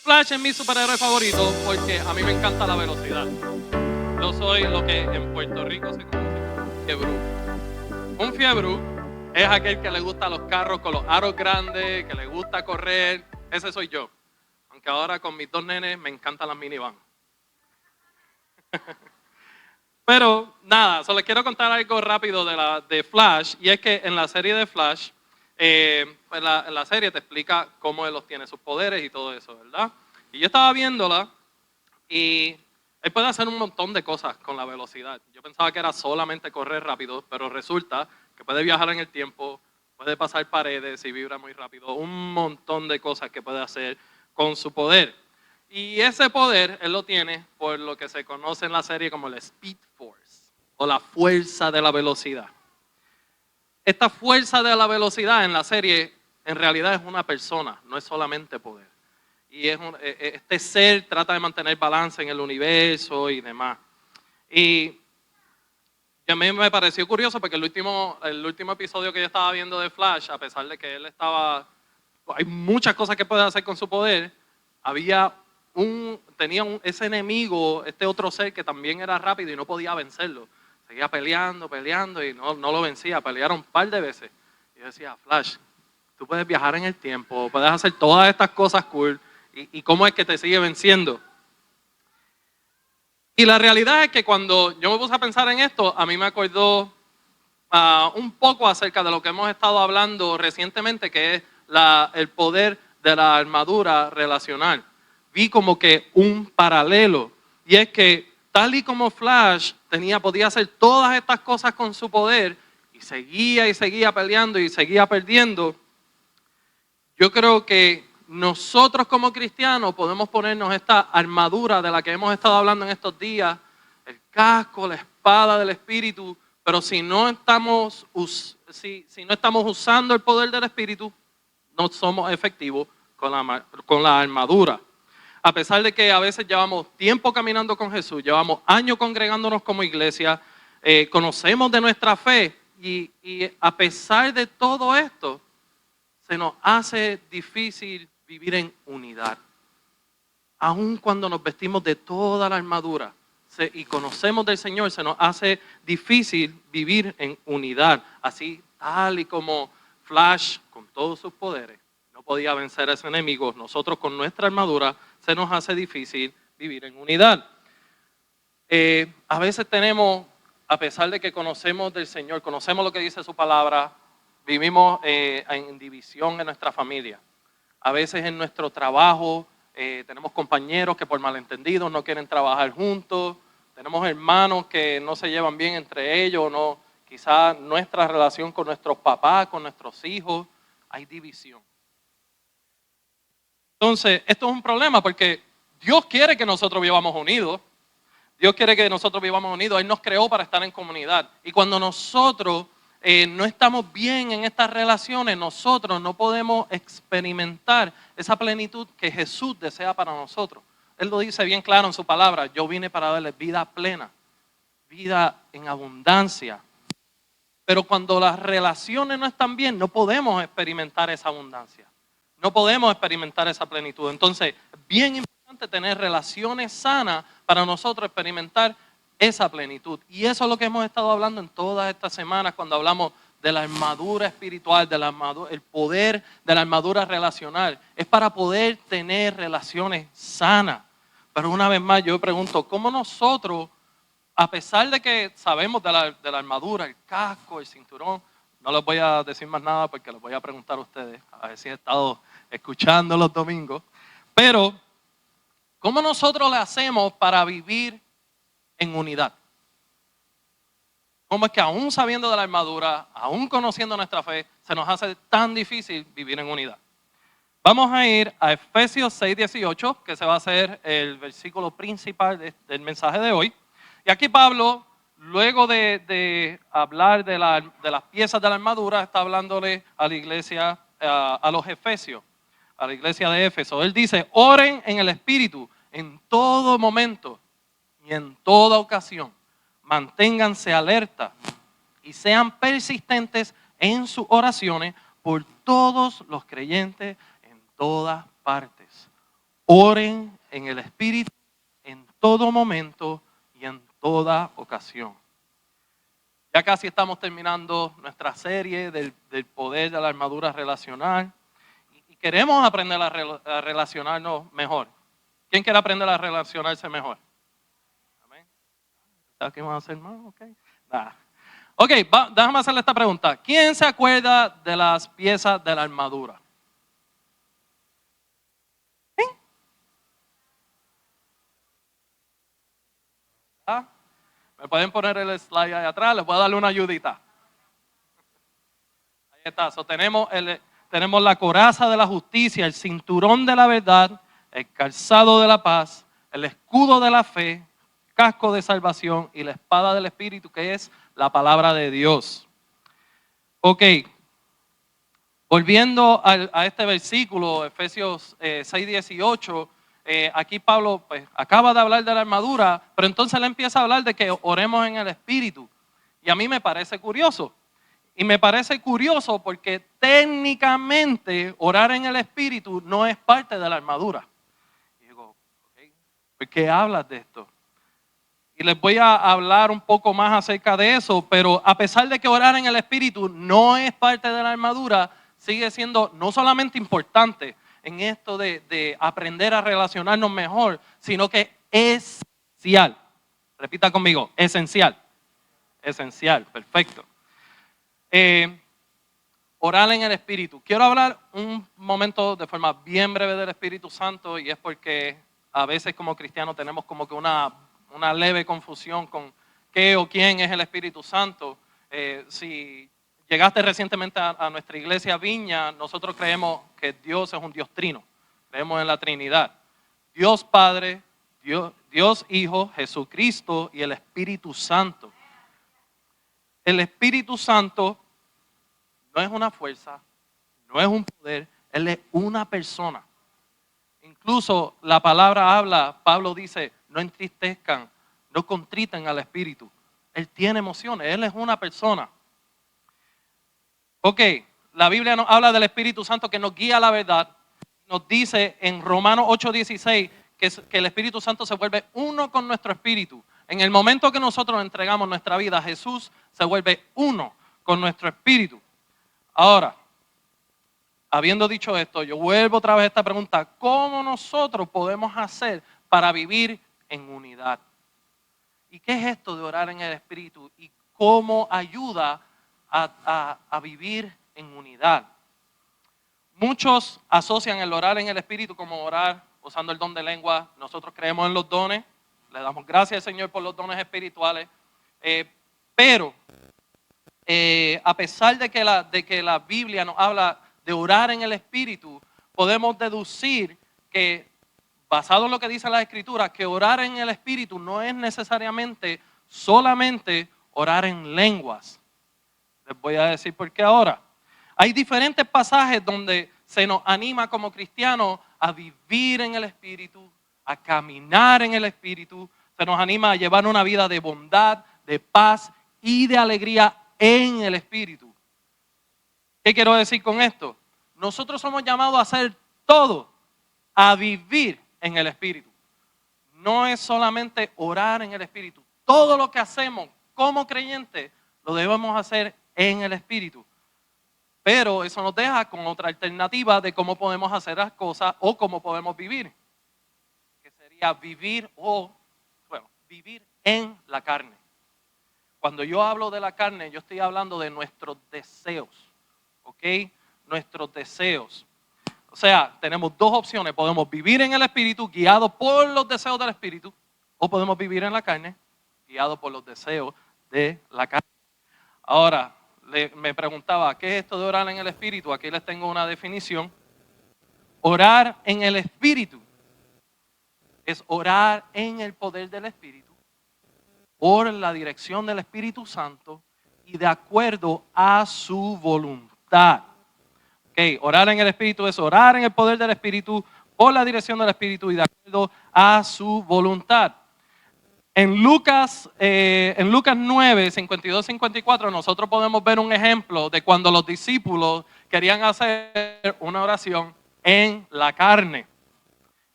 Flash es mi superhéroe favorito porque a mí me encanta la velocidad. Yo soy lo que en Puerto Rico se conoce como fiebrú. Un fiebrú es aquel que le gusta los carros con los aros grandes, que le gusta correr. Ese soy yo. Aunque ahora con mis dos nenes me encantan las minivan. Pero nada, solo les quiero contar algo rápido de Flash. Y es que en la serie de Flash, pues en la serie te explica cómo él obtiene sus poderes y todo eso, ¿verdad? Y yo estaba viéndola y él puede hacer un montón de cosas con la velocidad. Yo pensaba que era solamente correr rápido, pero resulta que puede viajar en el tiempo, puede pasar paredes y vibra muy rápido. Un montón de cosas que puede hacer con su poder. Y ese poder él lo tiene por lo que se conoce en la serie como el Speed Force o la fuerza de la velocidad. Esta fuerza de la velocidad en la serie en realidad es una persona, no es solamente poder. Y este ser trata de mantener balance en el universo y demás. Y a mí me pareció curioso porque el último episodio que yo estaba viendo de Flash, a pesar de que hay muchas cosas que puede hacer con su poder, tenía ese enemigo, este otro ser que también era rápido y no podía vencerlo. Seguía peleando y no lo vencía. Pelearon un par de veces. Y yo decía, Flash, tú puedes viajar en el tiempo, puedes hacer todas estas cosas cool. ¿Y cómo es que te sigue venciendo? Y la realidad es que cuando yo me puse a pensar en esto, a mí me acordó un poco acerca de lo que hemos estado hablando recientemente, que es el poder de la armadura relacional. Vi como que un paralelo, y es que tal y como Flash podía hacer todas estas cosas con su poder, y seguía peleando y seguía perdiendo, yo creo que nosotros como cristianos podemos ponernos esta armadura de la que hemos estado hablando en estos días, el casco, la espada del Espíritu, pero si no estamos usando el poder del Espíritu, no somos efectivos con la armadura. A pesar de que a veces llevamos tiempo caminando con Jesús, llevamos años congregándonos como iglesia, conocemos de nuestra fe y a pesar de todo esto, se nos hace difícil vivir en unidad. Aun cuando nos vestimos de toda la armadura y conocemos del Señor, se nos hace difícil vivir en unidad. Así, tal y como Flash, con todos sus poderes, no podía vencer a ese enemigo, nosotros con nuestra armadura se nos hace difícil vivir en unidad. A veces a pesar de que conocemos del Señor, conocemos lo que dice su palabra, vivimos en división en nuestra familia. A veces en nuestro trabajo tenemos compañeros que por malentendidos no quieren trabajar juntos. Tenemos hermanos que no se llevan bien entre ellos. No, quizás nuestra relación con nuestros papás, con nuestros hijos, hay división. Entonces, esto es un problema porque Dios quiere que nosotros vivamos unidos. Dios quiere que nosotros vivamos unidos. Él nos creó para estar en comunidad. Y cuando nosotros no estamos bien en estas relaciones, nosotros no podemos experimentar esa plenitud que Jesús desea para nosotros. Él lo dice bien claro en su palabra: yo vine para darles vida plena, vida en abundancia. Pero cuando las relaciones no están bien, no podemos experimentar esa abundancia. No podemos experimentar esa plenitud. Entonces, bien importante tener relaciones sanas para nosotros experimentar esa plenitud. Y eso es lo que hemos estado hablando en todas estas semanas cuando hablamos de la armadura espiritual, el poder de la armadura relacional. Es para poder tener relaciones sanas. Pero una vez más yo pregunto, ¿cómo nosotros, a pesar de que sabemos de la armadura, el casco, el cinturón, no les voy a decir más nada porque les voy a preguntar a ustedes, a ver si han estado escuchando los domingos, pero ¿cómo nosotros le hacemos para vivir en unidad? ¿Cómo es que aún sabiendo de la armadura, aún conociendo nuestra fe, se nos hace tan difícil vivir en unidad? Vamos a ir a Efesios 6:18, que se va a ser el versículo principal del mensaje de hoy. Y aquí Pablo, luego de hablar de las piezas de la armadura, está hablándole a la iglesia, a los efesios, a la iglesia de Éfeso. Él dice: oren en el Espíritu en todo momento y en toda ocasión. Manténganse alerta y sean persistentes en sus oraciones por todos los creyentes en todas partes. Oren en el Espíritu en todo momento y en toda ocasión. Ya casi estamos terminando nuestra serie del poder de la armadura relacional y queremos aprender a relacionarnos mejor. ¿Quién quiere aprender a relacionarse mejor? ¿Amén? ¿Sabes qué vamos a hacer más? Ok, déjame hacerle esta pregunta. ¿Quién se acuerda de las piezas de la armadura? ¿Sí? ¿Ah? ¿Me pueden poner el slide ahí atrás? Les voy a darle una ayudita. Ahí está. Tenemos la coraza de la justicia, el cinturón de la verdad, el calzado de la paz, el escudo de la fe, casco de salvación y la espada del Espíritu, que es la palabra de Dios. Ok, volviendo a este versículo, Efesios 6:18, aquí Pablo pues, acaba de hablar de la armadura, pero entonces él empieza a hablar de que oremos en el Espíritu. Y a mí me parece curioso. Y me parece curioso porque técnicamente orar en el Espíritu no es parte de la armadura. Y digo, okay, ¿por qué hablas de esto? Y les voy a hablar un poco más acerca de eso, pero a pesar de que orar en el Espíritu no es parte de la armadura, sigue siendo no solamente importante en esto de aprender a relacionarnos mejor, sino que es esencial. Repita conmigo, esencial. Esencial, perfecto. Orar en el Espíritu. Quiero hablar un momento de forma bien breve del Espíritu Santo y es porque a veces como cristianos tenemos como que una leve confusión con qué o quién es el Espíritu Santo. Si llegaste recientemente a nuestra iglesia Viña, nosotros creemos que Dios es un Dios trino. Creemos en la Trinidad. Dios Padre, Dios Hijo, Jesucristo y el Espíritu Santo. El Espíritu Santo no es una fuerza, no es un poder, Él es una persona. Incluso la palabra habla, Pablo dice, no entristezcan, no contriten al Espíritu. Él tiene emociones, Él es una persona. Ok, la Biblia nos habla del Espíritu Santo que nos guía a la verdad. Nos dice en Romanos 8:16 que el Espíritu Santo se vuelve uno con nuestro espíritu. En el momento que nosotros entregamos nuestra vida a Jesús, se vuelve uno con nuestro espíritu. Ahora, habiendo dicho esto, yo vuelvo otra vez a esta pregunta. ¿Cómo nosotros podemos hacer para vivir en unidad? ¿Y qué es esto de orar en el Espíritu? ¿Y cómo ayuda a vivir en unidad? Muchos asocian el orar en el Espíritu como orar usando el don de lengua. Nosotros creemos en los dones. Le damos gracias al Señor por los dones espirituales. Pero a pesar de que la Biblia nos habla de orar en el Espíritu, podemos deducir que, basado en lo que dice la Escritura, que orar en el Espíritu no es necesariamente solamente orar en lenguas. Les voy a decir por qué ahora. Hay diferentes pasajes donde se nos anima como cristianos a vivir en el Espíritu, a caminar en el Espíritu. Se nos anima a llevar una vida de bondad, de paz y de alegría en el Espíritu. ¿Qué quiero decir con esto? Nosotros somos llamados a hacer todo, a vivir en el Espíritu. No es solamente orar en el Espíritu. Todo lo que hacemos como creyentes lo debemos hacer en el Espíritu. Pero eso nos deja con otra alternativa de cómo podemos hacer las cosas o cómo podemos vivir. Que sería vivir en la carne. Cuando yo hablo de la carne, yo estoy hablando de nuestros deseos, ¿ok? Nuestros deseos. O sea, tenemos dos opciones. Podemos vivir en el Espíritu, guiados por los deseos del Espíritu, o podemos vivir en la carne, guiados por los deseos de la carne. Ahora, me preguntaba, ¿qué es esto de orar en el Espíritu? Aquí les tengo una definición. Orar en el Espíritu es orar en el poder del Espíritu, por la dirección del Espíritu Santo y de acuerdo a su voluntad. Okay, orar en el Espíritu es orar en el poder del Espíritu, por la dirección del Espíritu y de acuerdo a su voluntad. En Lucas 9, 52, 54, nosotros podemos ver un ejemplo de cuando los discípulos querían hacer una oración en la carne.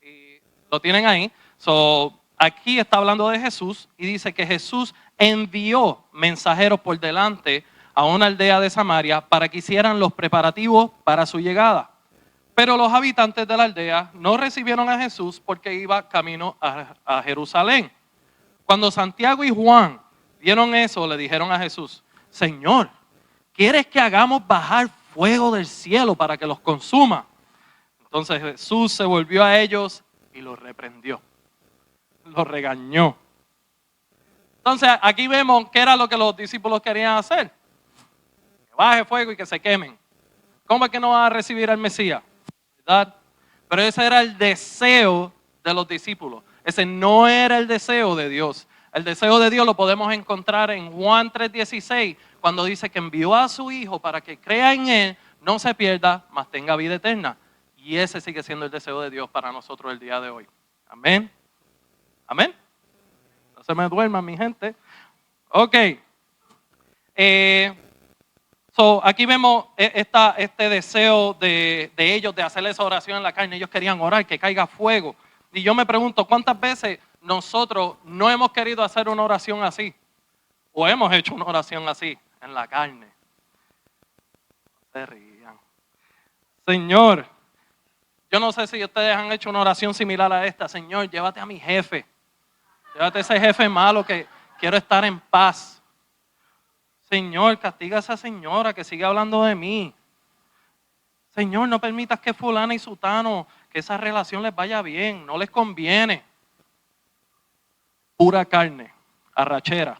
Y Lo tienen ahí. So, aquí está hablando de Jesús y dice que Jesús envió mensajeros por delante a una aldea de Samaria para que hicieran los preparativos para su llegada. Pero los habitantes de la aldea no recibieron a Jesús porque iba camino a Jerusalén. Cuando Santiago y Juan vieron eso, le dijeron a Jesús: Señor, ¿quieres que hagamos bajar fuego del cielo para que los consuma? Entonces Jesús se volvió a ellos y los reprendió, los regañó. Entonces aquí vemos qué era lo que los discípulos querían hacer: que baje fuego y que se quemen. ¿Cómo es que no van a recibir al Mesías? ¿Verdad? Pero ese era el deseo de los discípulos. Ese no era el deseo de Dios. El deseo de Dios lo podemos encontrar en Juan 3:16, cuando dice que envió a su Hijo para que crea en Él, no se pierda, mas tenga vida eterna. Y ese sigue siendo el deseo de Dios para nosotros el día de hoy. Amén. Amén. No se me duerman, mi gente. Ok. Aquí vemos este deseo de ellos de hacer esa oración en la carne. Ellos querían orar, que caiga fuego. Y yo me pregunto, ¿cuántas veces nosotros no hemos querido hacer una oración así? ¿O hemos hecho una oración así en la carne? No se rían. Señor, yo no sé si ustedes han hecho una oración similar a esta. Señor, llévate a mi jefe. Llévate a ese jefe malo que quiero estar en paz. Señor, castiga a esa señora que sigue hablando de mí. Señor, no permitas que fulana y sutano, que esa relación les vaya bien, no les conviene. Pura carne, arrachera.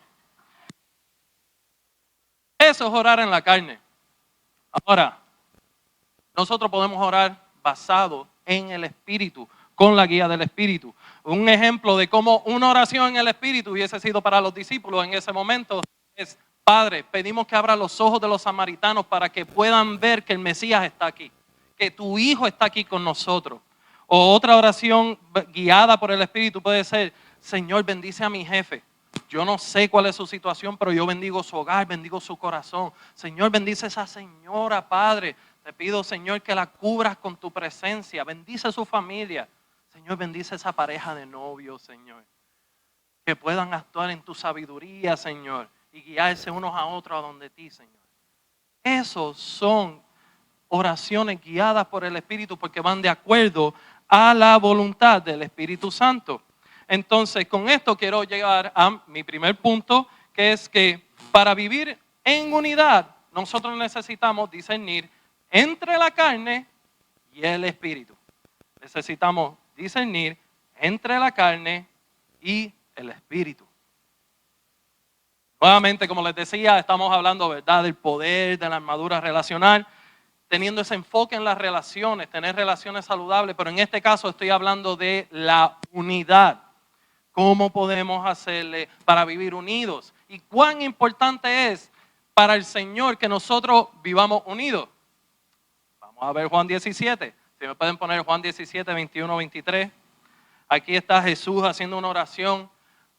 Eso es orar en la carne. Ahora, nosotros podemos orar basado en el Espíritu, con la guía del Espíritu. Un ejemplo de cómo una oración en el Espíritu hubiese sido para los discípulos en ese momento es: Padre, pedimos que abra los ojos de los samaritanos para que puedan ver que el Mesías está aquí, que tu Hijo está aquí con nosotros. O otra oración guiada por el Espíritu puede ser: Señor, bendice a mi jefe. Yo no sé cuál es su situación, pero yo bendigo su hogar, bendigo su corazón. Señor, bendice a esa señora, Padre. Te pido, Señor, que la cubras con tu presencia. Bendice a su familia. Señor, bendice a esa pareja de novios, Señor. Que puedan actuar en tu sabiduría, Señor, y guiarse unos a otros a donde ti, Señor. Esos son oraciones guiadas por el Espíritu porque van de acuerdo a la voluntad del Espíritu Santo. Entonces, con esto quiero llegar a mi primer punto, que es que para vivir en unidad, nosotros necesitamos discernir entre la carne y el Espíritu. Necesitamos discernir entre la carne y el Espíritu. Nuevamente, como les decía, estamos hablando, ¿verdad?, del poder, de la armadura relacional, teniendo ese enfoque en las relaciones, tener relaciones saludables, pero en este caso estoy hablando de la unidad. ¿Cómo podemos hacerle para vivir unidos? ¿Y cuán importante es para el Señor que nosotros vivamos unidos? Vamos a ver Juan 17. Si me pueden poner Juan 17, 21, 23. Aquí está Jesús haciendo una oración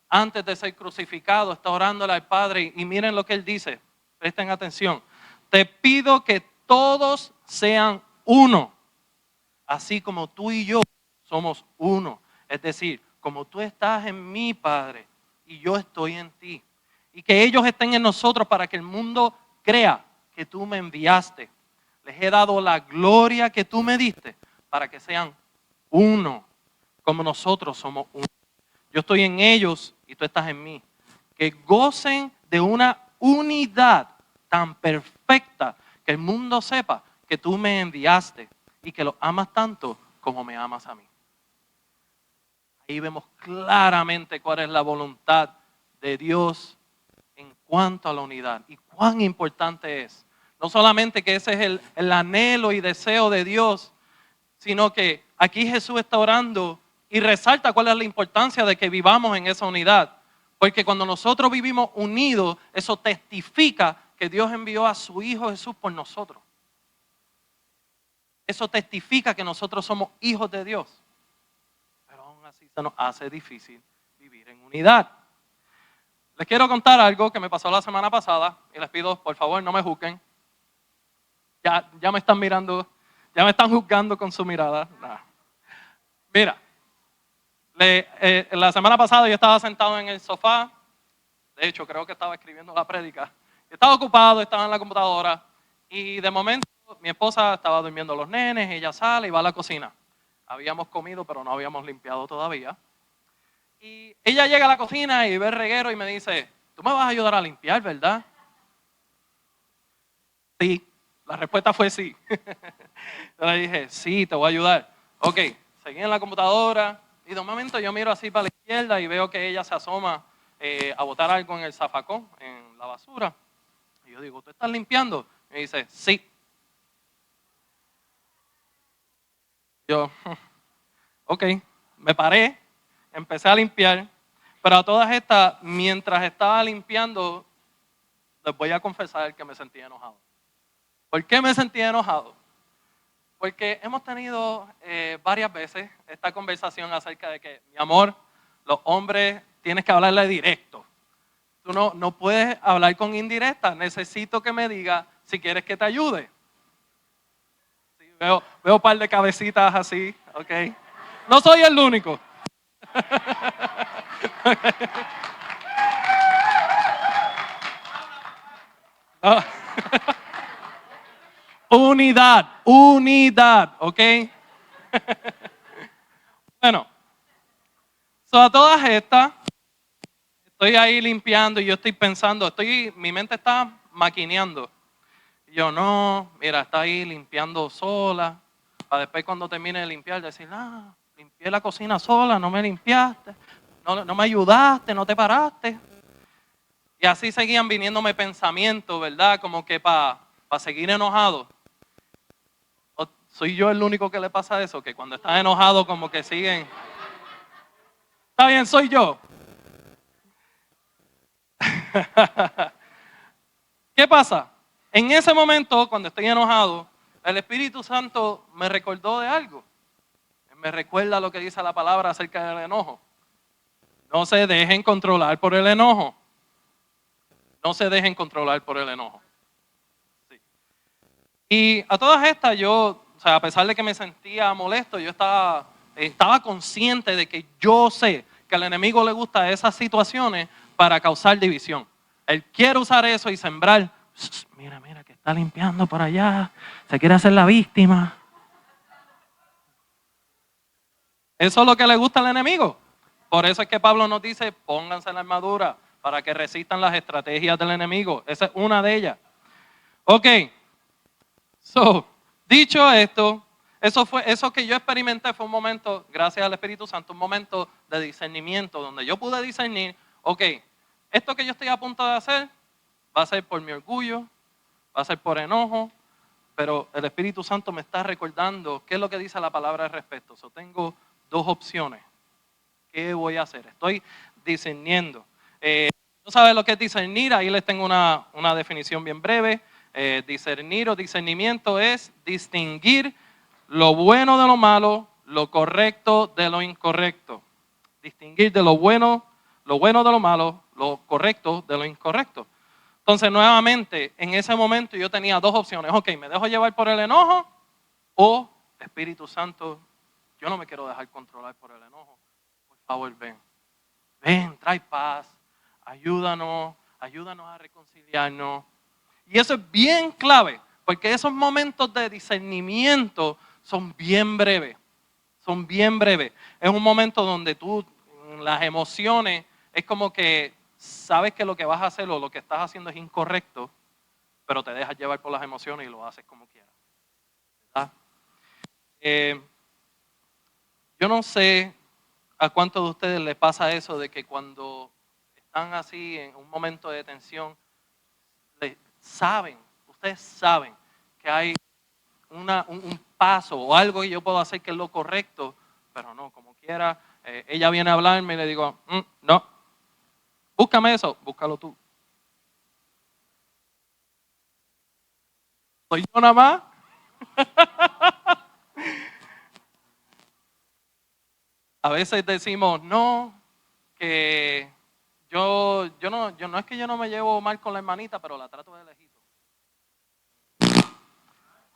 antes de ser crucificado. Está orándole al Padre y miren lo que Él dice. Presten atención. Te pido que todos sean uno, así como tú y yo somos uno. Es decir, como tú estás en mí, Padre, y yo estoy en ti. Y que ellos estén en nosotros para que el mundo crea que tú me enviaste. Les he dado la gloria que tú me diste para que sean uno, como nosotros somos uno. Yo estoy en ellos y tú estás en mí. Que gocen de una unidad tan perfecta que el mundo sepa que tú me enviaste y que los amas tanto como me amas a mí. Ahí vemos claramente cuál es la voluntad de Dios en cuanto a la unidad y cuán importante es. No solamente que ese es el anhelo y deseo de Dios, sino que aquí Jesús está orando y resalta cuál es la importancia de que vivamos en esa unidad. Porque cuando nosotros vivimos unidos, eso testifica que Dios envió a su Hijo Jesús por nosotros. Eso testifica que nosotros somos hijos de Dios. Pero aún así se nos hace difícil vivir en unidad. Les quiero contar algo que me pasó la semana pasada y les pido, por favor, no me juzguen. Ya me están mirando, ya me están juzgando con su mirada. Nah. Mira, La semana pasada yo estaba sentado en el sofá, de hecho creo que estaba escribiendo la prédica, estaba ocupado, estaba en la computadora y de momento mi esposa estaba durmiendo los nenes, ella sale y va a la cocina. Habíamos comido pero no habíamos limpiado todavía. Y ella llega a la cocina y ve el reguero y me dice, tú me vas a ayudar a limpiar, ¿verdad? Sí, la respuesta fue sí. Yo le dije, sí, te voy a ayudar. Ok, seguí en la computadora y de un momento yo miro así para la izquierda y veo que ella se asoma a botar algo en el zafacón, en la basura. Y yo digo, ¿tú estás limpiando? Y me dice, sí. Yo, ok, me paré, empecé a limpiar, pero a todas estas, mientras estaba limpiando, les voy a confesar que me sentí enojado. ¿Por qué me sentí enojado? Porque hemos tenido varias veces esta conversación acerca de que, mi amor, los hombres tienes que hablarle directo. Tú no puedes hablar con indirectas. Necesito que me diga si quieres que te ayude. Sí, veo un par de cabecitas así, ok. No soy el único. No. Unidad, ok. Bueno, a todas estas, estoy ahí limpiando y yo estoy pensando, mi mente está maquineando. Y yo, no, mira, está ahí limpiando sola, para después cuando termine de limpiar decir, limpié la cocina sola, no me limpiaste, no me ayudaste, no te paraste. Y así seguían viniéndome pensamientos, ¿verdad? Como que para seguir enojado. ¿Soy yo el único que le pasa eso? Que cuando estás enojado como que siguen. Está bien, soy yo. ¿Qué pasa? En ese momento, cuando estoy enojado, el Espíritu Santo me recordó de algo. Me recuerda lo que dice la palabra acerca del enojo. No se dejen controlar por el enojo. No se dejen controlar por el enojo. Sí. Y a todas estas yo, o sea, a pesar de que me sentía molesto, yo estaba consciente de que yo sé que al enemigo le gusta esas situaciones para causar división. Él quiere usar eso y sembrar. Mira, que está limpiando por allá. Se quiere hacer la víctima. Eso es lo que le gusta al enemigo. Por eso es que Pablo nos dice, pónganse la armadura para que resistan las estrategias del enemigo. Esa es una de ellas. Ok. Dicho esto, eso que yo experimenté fue un momento, gracias al Espíritu Santo, un momento de discernimiento donde yo pude discernir, ok, esto que yo estoy a punto de hacer va a ser por mi orgullo, va a ser por enojo, pero el Espíritu Santo me está recordando qué es lo que dice la palabra al respecto. Tengo dos opciones. ¿Qué voy a hacer? Estoy discerniendo. ¿No sabes lo que es discernir? Ahí les tengo una definición bien breve. Discernir o discernimiento es distinguir lo bueno de lo malo, lo correcto de lo incorrecto. Distinguir de lo bueno de lo malo, lo correcto de lo incorrecto. Entonces, nuevamente, en ese momento yo tenía dos opciones. Ok, me dejo llevar por el enojo o Espíritu Santo, yo no me quiero dejar controlar por el enojo. Por favor, ven, trae paz, ayúdanos a reconciliarnos. Y eso es bien clave, porque esos momentos de discernimiento son bien breves. Son bien breves. Es un momento donde tú, las emociones, es como que sabes que lo que vas a hacer o lo que estás haciendo es incorrecto, pero te dejas llevar por las emociones y lo haces como quieras. ¿Verdad? Yo no sé a cuántos de ustedes les pasa eso de que cuando están así en un momento de tensión, ustedes saben que hay un paso o algo que yo puedo hacer que es lo correcto, pero no, como quiera, ella viene a hablarme y le digo, no, búscame eso, búscalo tú. ¿Soy yo nada más? A veces decimos, no, que yo no es que yo no me llevo mal con la hermanita, pero la trato de lejito.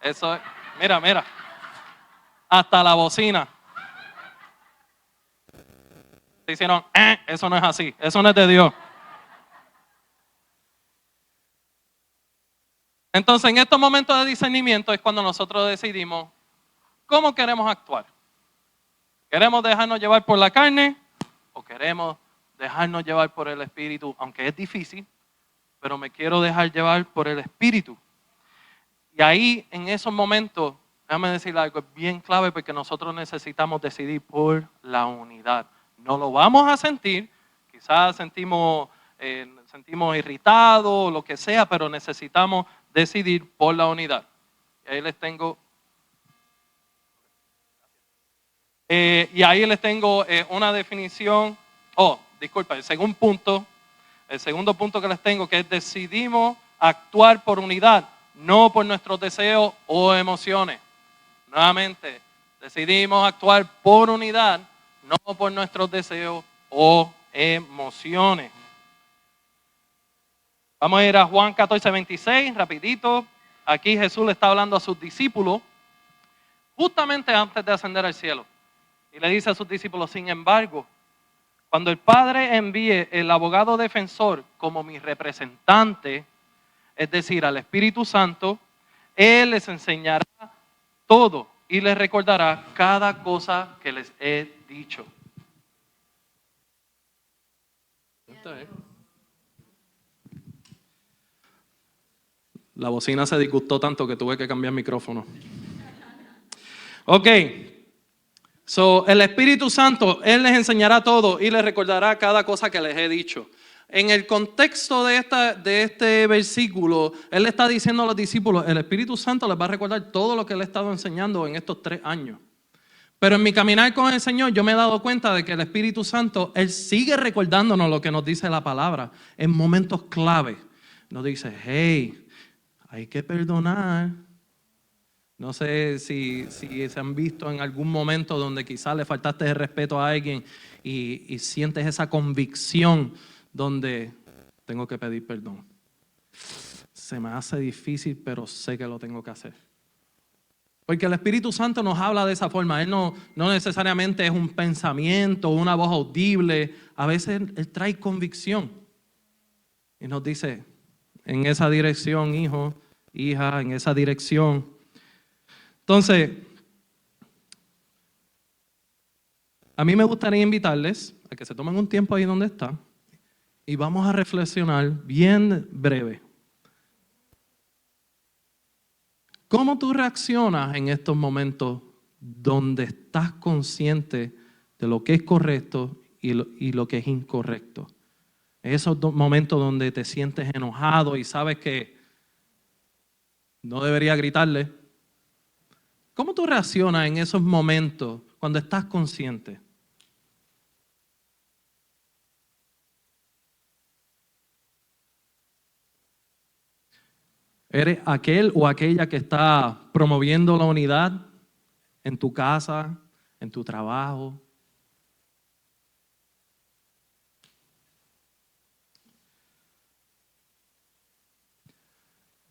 Eso es, mira, hasta la bocina. Te hicieron, eso no es así, eso no es de Dios. Entonces, en estos momentos de discernimiento es cuando nosotros decidimos cómo queremos actuar. ¿Queremos dejarnos llevar por la carne o queremos dejarnos llevar por el Espíritu? Aunque es difícil, pero me quiero dejar llevar por el Espíritu. Y ahí, en esos momentos, déjame decir algo, es bien clave porque nosotros necesitamos decidir por la unidad. No lo vamos a sentir, quizás sentimos irritados o lo que sea, pero necesitamos decidir por la unidad. Y ahí les tengo, una definición. Disculpa, el segundo punto que les tengo, que es decidimos actuar por unidad, no por nuestros deseos o emociones. Nuevamente, decidimos actuar por unidad, no por nuestros deseos o emociones. Vamos a ir a Juan 14:26, rapidito. Aquí Jesús le está hablando a sus discípulos, justamente antes de ascender al cielo. Y le dice a sus discípulos, sin embargo, cuando el Padre envíe el abogado defensor como mi representante, es decir, al Espíritu Santo, Él les enseñará todo y les recordará cada cosa que les he dicho. La bocina se disgustó tanto que tuve que cambiar el micrófono. Ok. So, el Espíritu Santo, Él les enseñará todo y les recordará cada cosa que les he dicho. En el contexto de este versículo, Él le está diciendo a los discípulos, el Espíritu Santo les va a recordar todo lo que Él ha estado enseñando en estos 3 años. Pero en mi caminar con el Señor, yo me he dado cuenta de que el Espíritu Santo, Él sigue recordándonos lo que nos dice la palabra en momentos clave. Nos dice, hey, hay que perdonar. No sé si se han visto en algún momento donde quizás le faltaste el respeto a alguien y sientes esa convicción donde tengo que pedir perdón. Se me hace difícil, pero sé que lo tengo que hacer. Porque el Espíritu Santo nos habla de esa forma. Él no necesariamente es un pensamiento, una voz audible. A veces Él trae convicción y nos dice, en esa dirección, hijo, hija, en esa dirección. Entonces, a mí me gustaría invitarles a que se tomen un tiempo ahí donde están y vamos a reflexionar bien breve. ¿Cómo tú reaccionas en estos momentos donde estás consciente de lo que es correcto y lo que es incorrecto? Esos momentos donde te sientes enojado y sabes que no debería gritarle. ¿Cómo tú reaccionas en esos momentos cuando estás consciente? ¿Eres aquel o aquella que está promoviendo la unidad en tu casa, en tu trabajo?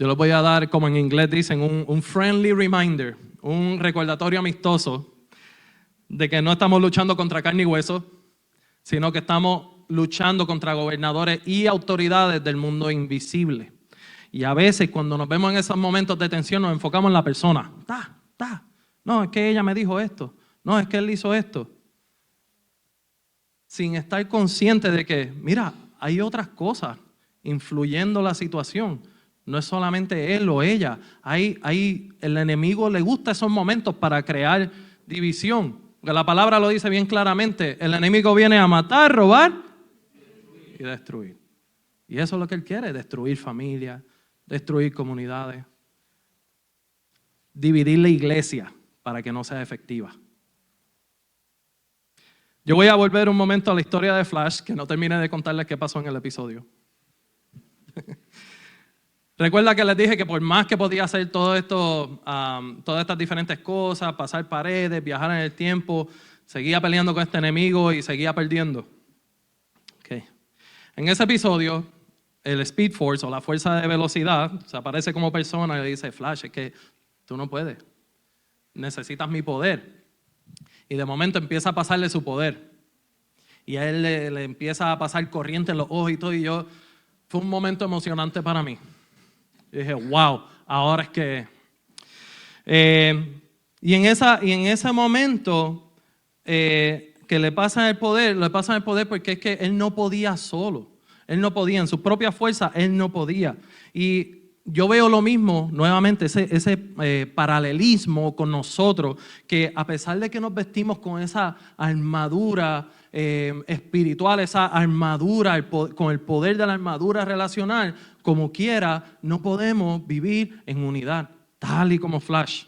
Yo les voy a dar, como en inglés dicen, un friendly reminder, un recordatorio amistoso de que no estamos luchando contra carne y hueso, sino que estamos luchando contra gobernadores y autoridades del mundo invisible. Y a veces cuando nos vemos en esos momentos de tensión nos enfocamos en la persona. No, es que ella me dijo esto. No, es que él hizo esto. Sin estar consciente de que, mira, hay otras cosas influyendo la situación. No es solamente él o ella. El enemigo le gusta esos momentos para crear división. Porque la palabra lo dice bien claramente. El enemigo viene a matar, robar y destruir. Y eso es lo que él quiere, destruir familias, destruir comunidades, dividir la iglesia para que no sea efectiva. Yo voy a volver un momento a la historia de Flash, que no terminé de contarles qué pasó en el episodio. Recuerda que les dije que por más que podía hacer todo esto, todas estas diferentes cosas, pasar paredes, viajar en el tiempo, seguía peleando con este enemigo y seguía perdiendo. Okay. En ese episodio, el Speed Force o la fuerza de velocidad se aparece como persona y le dice, Flash, es que tú no puedes, necesitas mi poder. Y de momento empieza a pasarle su poder. y a él le empieza a pasar corriente en los ojos y todo, y fue un momento emocionante para mí. Y dije, wow, ahora es que... y en ese momento que le pasan el poder porque es que él no podía solo. Él no podía, en su propia fuerza, él no podía. Y yo veo lo mismo, nuevamente, ese paralelismo con nosotros, que a pesar de que nos vestimos con esa armadura espiritual, esa armadura, con el poder de la armadura relacional, como quiera, no podemos vivir en unidad, tal y como Flash.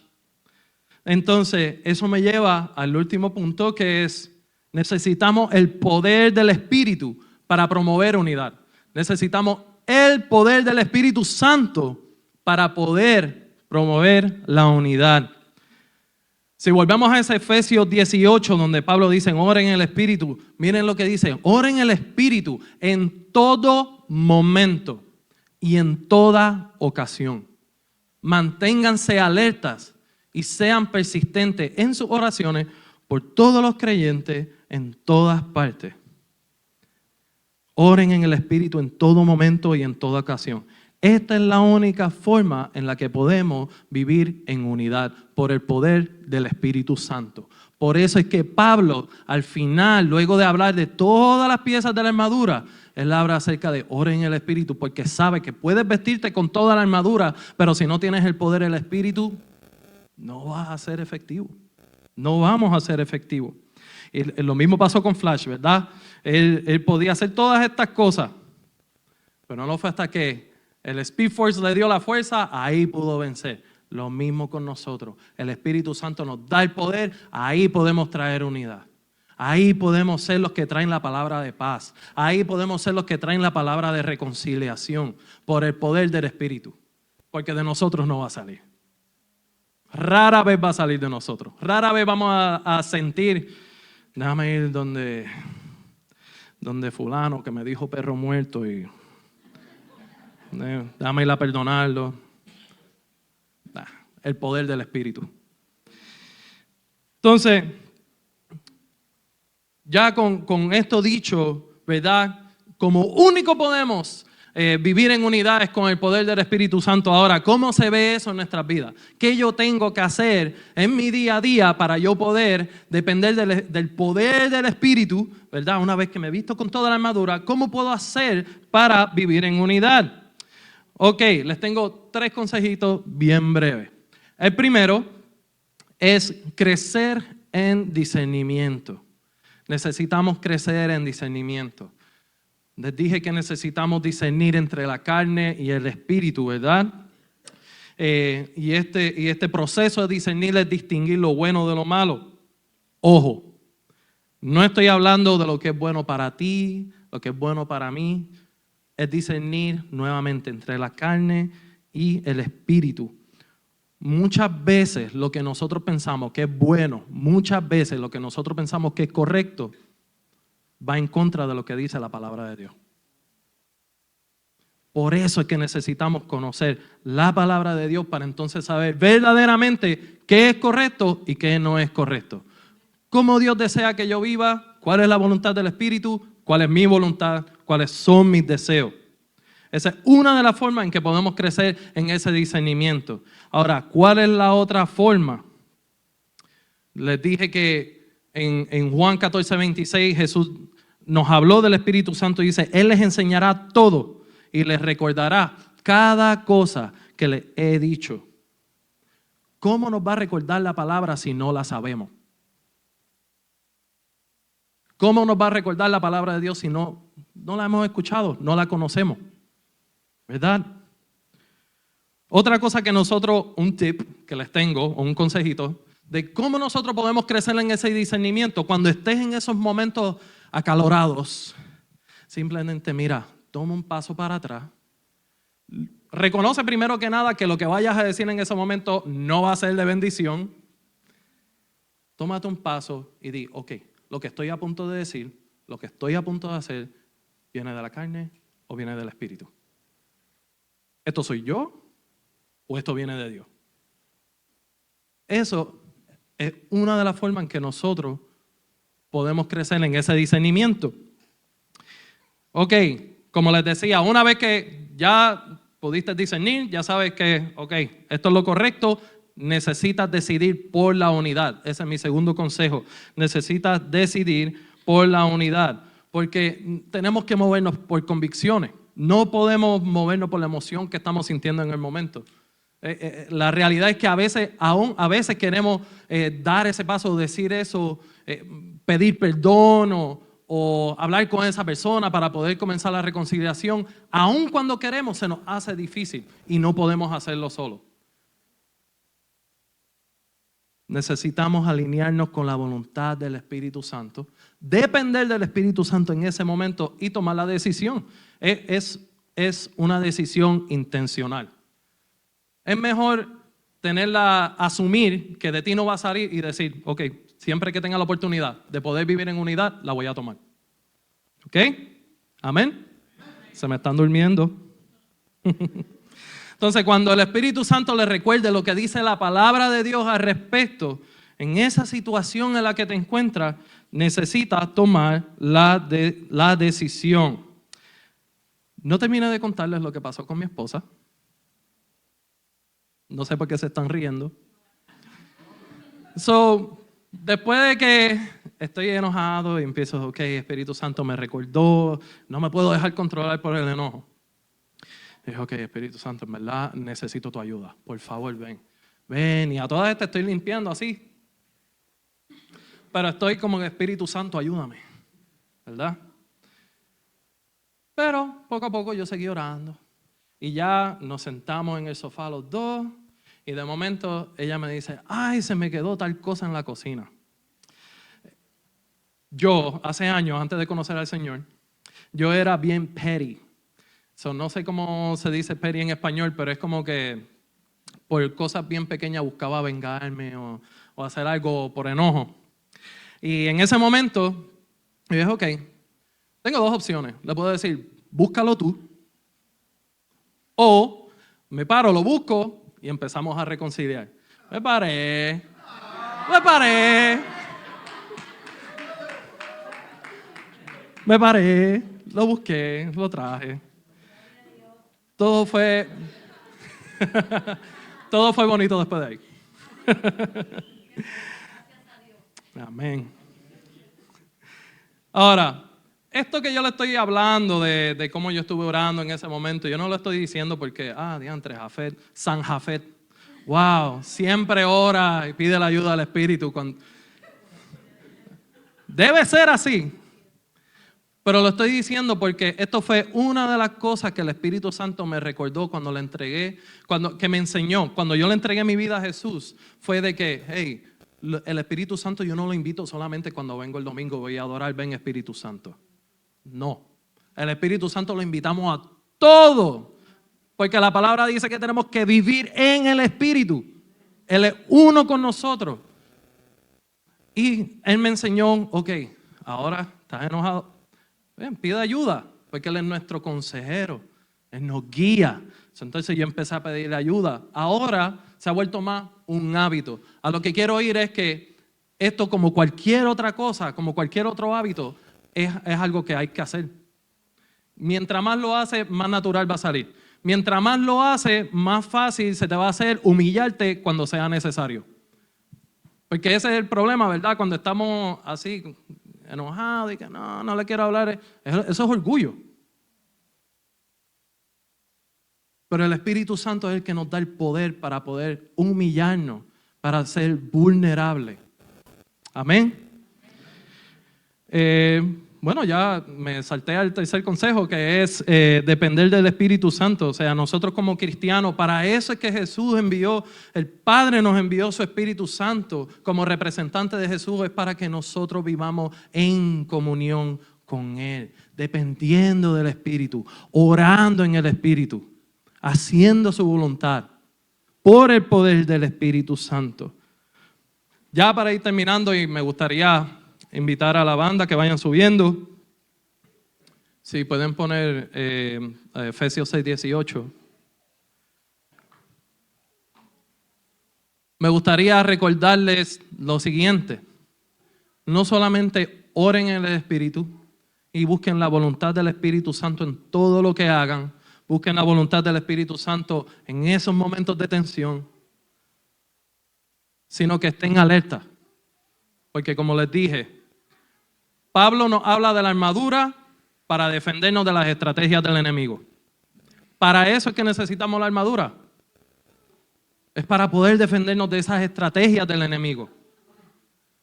Entonces, eso me lleva al último punto, que es, necesitamos el poder del Espíritu para promover unidad. Necesitamos el poder del Espíritu Santo para poder promover la unidad. Si volvemos a ese Efesios 18, donde Pablo dice, oren en el Espíritu, miren lo que dice, oren en el Espíritu en todo momento y en toda ocasión. Manténganse alertas y sean persistentes en sus oraciones por todos los creyentes en todas partes. Oren en el Espíritu en todo momento y en toda ocasión. Esta es la única forma en la que podemos vivir en unidad, por el poder del Espíritu Santo. Por eso es que Pablo, al final, luego de hablar de todas las piezas de la armadura, él habla acerca de oren en el Espíritu, porque sabe que puedes vestirte con toda la armadura, pero si no tienes el poder del Espíritu, no vas a ser efectivo. No vamos a ser efectivos. Y lo mismo pasó con Flash, ¿verdad? Él podía hacer todas estas cosas, pero no fue hasta que el Speed Force le dio la fuerza, ahí pudo vencer. Lo mismo con nosotros. El Espíritu Santo nos da el poder, ahí podemos traer unidad. Ahí podemos ser los que traen la palabra de paz. Ahí podemos ser los que traen la palabra de reconciliación por el poder del Espíritu. Porque de nosotros no va a salir. Rara vez va a salir de nosotros. Rara vez vamos a sentir, déjame ir donde fulano que me dijo perro muerto y déjame ir a perdonarlo. El poder del Espíritu. Entonces, ya con esto dicho, ¿verdad? Como único podemos vivir en unidad es con el poder del Espíritu Santo. Ahora, ¿cómo se ve eso en nuestras vidas? ¿Qué yo tengo que hacer en mi día a día para yo poder depender del poder del Espíritu, ¿verdad? Una vez que me he visto con toda la armadura, ¿cómo puedo hacer para vivir en unidad? Ok, les tengo 3 consejitos bien breves. El primero es crecer en discernimiento. Necesitamos crecer en discernimiento. Les dije que necesitamos discernir entre la carne y el espíritu, ¿verdad? Y este proceso de discernir es distinguir lo bueno de lo malo. Ojo, no estoy hablando de lo que es bueno para ti, lo que es bueno para mí. Es discernir nuevamente entre la carne y el espíritu. Muchas veces lo que nosotros pensamos que es bueno, muchas veces lo que nosotros pensamos que es correcto, va en contra de lo que dice la palabra de Dios. Por eso es que necesitamos conocer la palabra de Dios para entonces saber verdaderamente qué es correcto y qué no es correcto. Cómo Dios desea que yo viva, cuál es la voluntad del Espíritu, cuál es mi voluntad, cuáles son mis deseos. Esa es una de las formas en que podemos crecer en ese discernimiento. Ahora, ¿cuál es la otra forma? Les dije que en Juan 14:26 Jesús nos habló del Espíritu Santo y dice, Él les enseñará todo y les recordará cada cosa que les he dicho. ¿Cómo nos va a recordar la palabra si no la sabemos? ¿Cómo nos va a recordar la palabra de Dios si no la hemos escuchado, no la conocemos? ¿Verdad? Otra cosa que nosotros, un tip que les tengo, o un consejito, de cómo nosotros podemos crecer en ese discernimiento, cuando estés en esos momentos acalorados, simplemente mira, toma un paso para atrás, reconoce primero que nada que lo que vayas a decir en ese momento no va a ser de bendición, tómate un paso y di, ok, lo que estoy a punto de decir, lo que estoy a punto de hacer, ¿viene de la carne o viene del Espíritu? ¿Esto soy yo o esto viene de Dios? Eso es una de las formas en que nosotros podemos crecer en ese discernimiento. Ok, como les decía, una vez que ya pudiste discernir, ya sabes que, ok, esto es lo correcto, necesitas decidir por la unidad. Ese es mi segundo consejo. Necesitas decidir por la unidad, porque tenemos que movernos por convicciones. No podemos movernos por la emoción que estamos sintiendo en el momento. La realidad es que a veces queremos dar ese paso, decir eso, pedir perdón o hablar con esa persona para poder comenzar la reconciliación. Aun cuando queremos, se nos hace difícil y no podemos hacerlo solo. Necesitamos alinearnos con la voluntad del Espíritu Santo, depender del Espíritu Santo en ese momento y tomar la decisión. Es una decisión intencional. Es mejor asumir que de ti no va a salir y decir, ok, siempre que tenga la oportunidad de poder vivir en unidad, la voy a tomar. ¿Ok? ¿Amén? Se me están durmiendo. Entonces, cuando el Espíritu Santo le recuerde lo que dice la palabra de Dios al respecto, en esa situación en la que te encuentras, necesitas tomar la decisión. No terminé de contarles lo que pasó con mi esposa. No sé por qué se están riendo. Después de que estoy enojado y empiezo, ok, Espíritu Santo me recordó, no me puedo dejar controlar por el enojo. Dije, ok, Espíritu Santo, en verdad necesito tu ayuda. Por favor, ven. Ven, y a todas estas estoy limpiando así. Pero estoy como Espíritu Santo, ayúdame. ¿Verdad? Pero poco a poco yo seguí orando. Y ya nos sentamos en el sofá los dos. Y de momento ella me dice, ay, se me quedó tal cosa en la cocina. Yo, hace años, antes de conocer al Señor, yo era bien petty. No sé cómo se dice petty en español, pero es como que por cosas bien pequeñas buscaba vengarme o hacer algo por enojo. Y en ese momento, yo dije, ok, tengo dos opciones. Le puedo decir, búscalo tú. O me paro, lo busco y empezamos a reconciliar. Me paré, lo busqué, lo traje. Todo fue bonito después de ahí. Amén. Ahora, esto que yo le estoy hablando de cómo yo estuve orando en ese momento, yo no lo estoy diciendo porque, diantre, Jafet, San Jafet, wow, siempre ora y pide la ayuda del Espíritu. Debe ser así, pero lo estoy diciendo porque esto fue una de las cosas que el Espíritu Santo me recordó cuando le entregué, que me enseñó, cuando yo le entregué mi vida a Jesús, fue de que, hey, el Espíritu Santo yo no lo invito solamente cuando vengo el domingo, voy a adorar, ven Espíritu Santo. No, el Espíritu Santo lo invitamos a todo, porque la palabra dice que tenemos que vivir en el Espíritu. Él es uno con nosotros. Y Él me enseñó, ok, ahora estás enojado, ven, pide ayuda, porque Él es nuestro consejero, Él nos guía. Entonces yo empecé a pedirle ayuda. Ahora se ha vuelto más un hábito. A lo que quiero ir es que esto, como cualquier otra cosa, como cualquier otro hábito, es algo que hay que hacer. Mientras más lo haces, más natural va a salir. Mientras más lo haces, más fácil se te va a hacer humillarte cuando sea necesario. Porque ese es el problema, ¿verdad? Cuando estamos así, enojados y que no le quiero hablar, eso es orgullo. Pero el Espíritu Santo es el que nos da el poder para poder humillarnos, para ser vulnerables. Amén. Bueno, ya me salté al tercer consejo, que es depender del Espíritu Santo. O sea, nosotros como cristianos, para eso es que Jesús el Padre nos envió su Espíritu Santo como representante de Jesús, es para que nosotros vivamos en comunión con Él, dependiendo del Espíritu, orando en el Espíritu, haciendo su voluntad, por el poder del Espíritu Santo. Ya para ir terminando, y me gustaría invitar a la banda que vayan subiendo. Si pueden poner Efesios 6:18. Me gustaría recordarles lo siguiente. No solamente oren en el Espíritu y busquen la voluntad del Espíritu Santo en todo lo que hagan. Busquen la voluntad del Espíritu Santo en esos momentos de tensión, sino que estén alerta. Porque como les dije, Pablo nos habla de la armadura para defendernos de las estrategias del enemigo. Para eso es que necesitamos la armadura. Es para poder defendernos de esas estrategias del enemigo.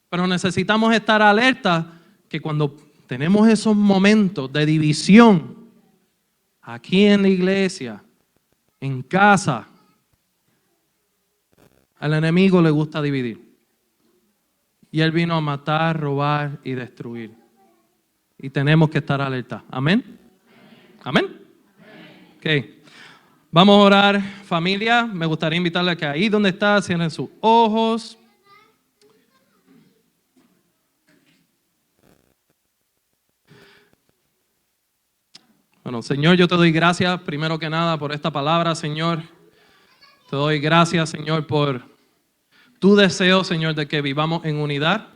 Pero necesitamos estar alerta que cuando tenemos esos momentos de división, aquí en la iglesia, en casa, al enemigo le gusta dividir. Y él vino a matar, robar y destruir. Y tenemos que estar alerta. ¿Amén? ¿Amén? Ok. Vamos a orar, familia. Me gustaría invitarle a que ahí donde está, cierren sus ojos. Bueno, Señor, yo te doy gracias primero que nada por esta palabra, Señor. Te doy gracias, Señor, por tu deseo, Señor, de que vivamos en unidad.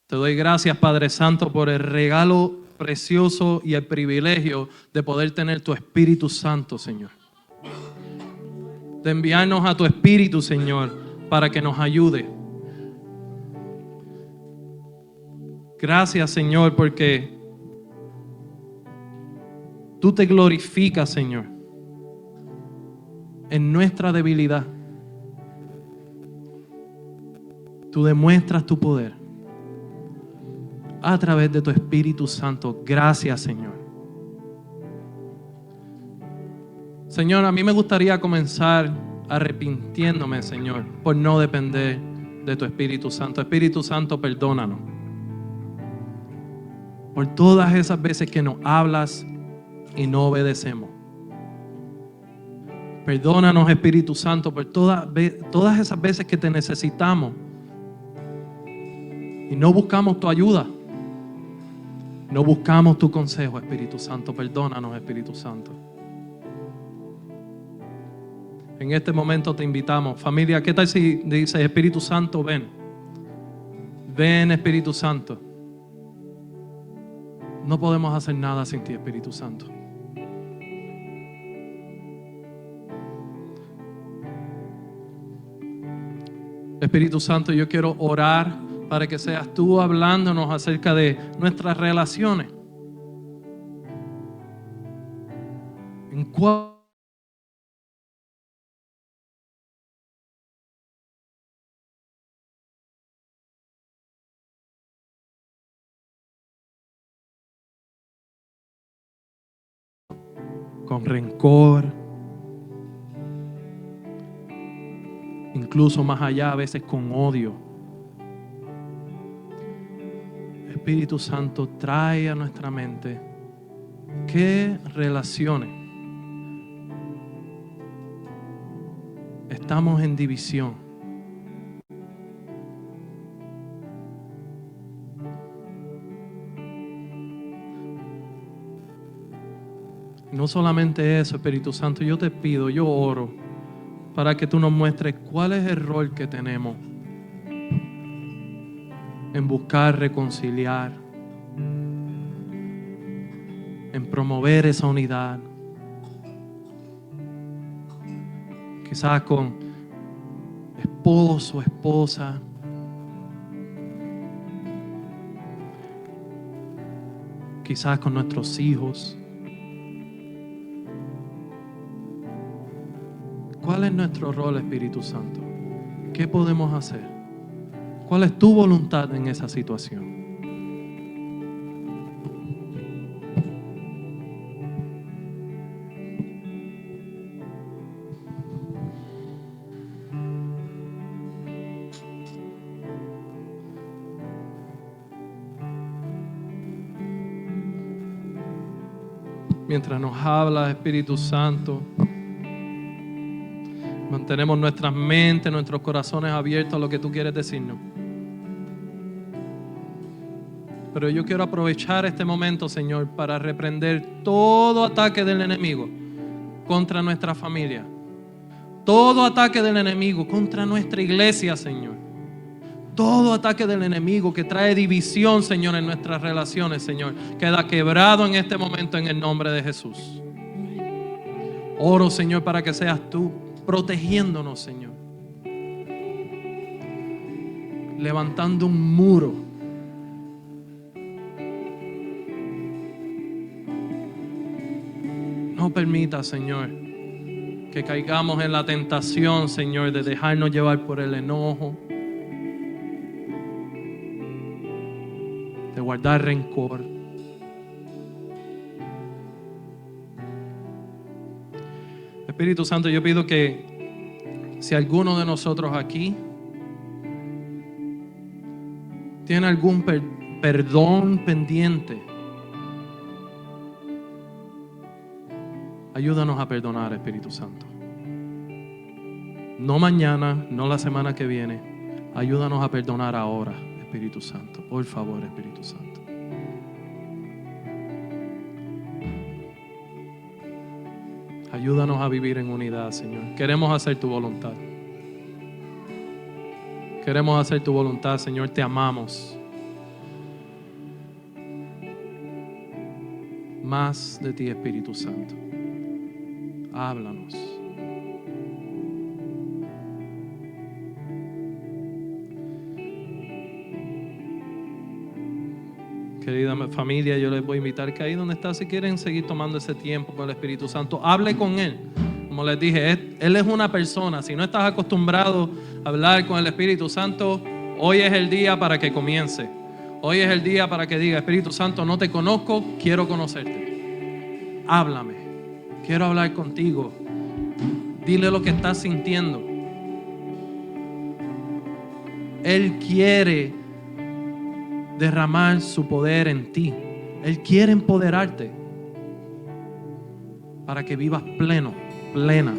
Te doy gracias, Padre Santo, por el regalo precioso y el privilegio de poder tener tu Espíritu Santo, Señor. De enviarnos a tu Espíritu, Señor, para que nos ayude. Gracias, Señor, porque tú te glorificas, Señor, en nuestra debilidad. Tú demuestras tu poder a través de tu Espíritu Santo. Gracias, Señor. Señor, a mí me gustaría comenzar arrepintiéndome, Señor, por no depender de tu Espíritu Santo. Espíritu Santo, perdónanos por todas esas veces que nos hablas y no obedecemos. Perdónanos, Espíritu Santo, por todas esas veces que te necesitamos y no buscamos tu ayuda. No buscamos tu consejo, Espíritu Santo. Perdónanos, Espíritu Santo. En este momento te invitamos. Familia, ¿qué tal si dices, Espíritu Santo, ven? Ven, Espíritu Santo. No podemos hacer nada sin ti, Espíritu Santo. Espíritu Santo, yo quiero orar para que seas tú hablándonos acerca de nuestras relaciones. ¿En cuál? Con rencor, incluso más allá, a veces con odio. Espíritu Santo, trae a nuestra mente qué relaciones estamos en división. No solamente eso, Espíritu Santo, yo te pido, yo oro para que tú nos muestres cuál es el rol que tenemos en buscar reconciliar, en promover esa unidad, quizás con esposo, esposa, quizás con nuestros hijos. ¿Cuál es nuestro rol, Espíritu Santo? ¿Qué podemos hacer? ¿Cuál es tu voluntad en esa situación? Mientras nos habla, Espíritu Santo, mantenemos nuestras mentes, nuestros corazones abiertos a lo que tú quieres decirnos. Pero yo quiero aprovechar este momento, Señor, para reprender todo ataque del enemigo contra nuestra familia. Todo ataque del enemigo contra nuestra iglesia, Señor. Todo ataque del enemigo que trae división, Señor, en nuestras relaciones, Señor, queda quebrado en este momento en el nombre de Jesús. Oro, Señor, para que seas tú protegiéndonos, Señor. Levantando un muro. No permita, Señor, que caigamos en la tentación, Señor, de dejarnos llevar por el enojo, de guardar rencor. Espíritu Santo, yo pido que si alguno de nosotros aquí tiene algún perdón pendiente, ayúdanos a perdonar, Espíritu Santo. No mañana, no la semana que viene. Ayúdanos a perdonar ahora, Espíritu Santo. Por favor, Espíritu Santo. Ayúdanos a vivir en unidad, Señor. Queremos hacer tu voluntad. Queremos hacer tu voluntad, Señor. Te amamos. Más de ti, Espíritu Santo. Háblanos. Querida familia, yo les voy a invitar que ahí donde está, si quieren seguir tomando ese tiempo con el Espíritu Santo, hable con Él. Como les dije, Él es una persona. Si no estás acostumbrado a hablar con el Espíritu Santo, hoy es el día para que comience. Hoy es el día para que diga: Espíritu Santo, no te conozco, quiero conocerte. Háblame, quiero hablar contigo. Dile lo que estás sintiendo. Él quiere derramar su poder en ti. Él quiere empoderarte para que vivas pleno, plena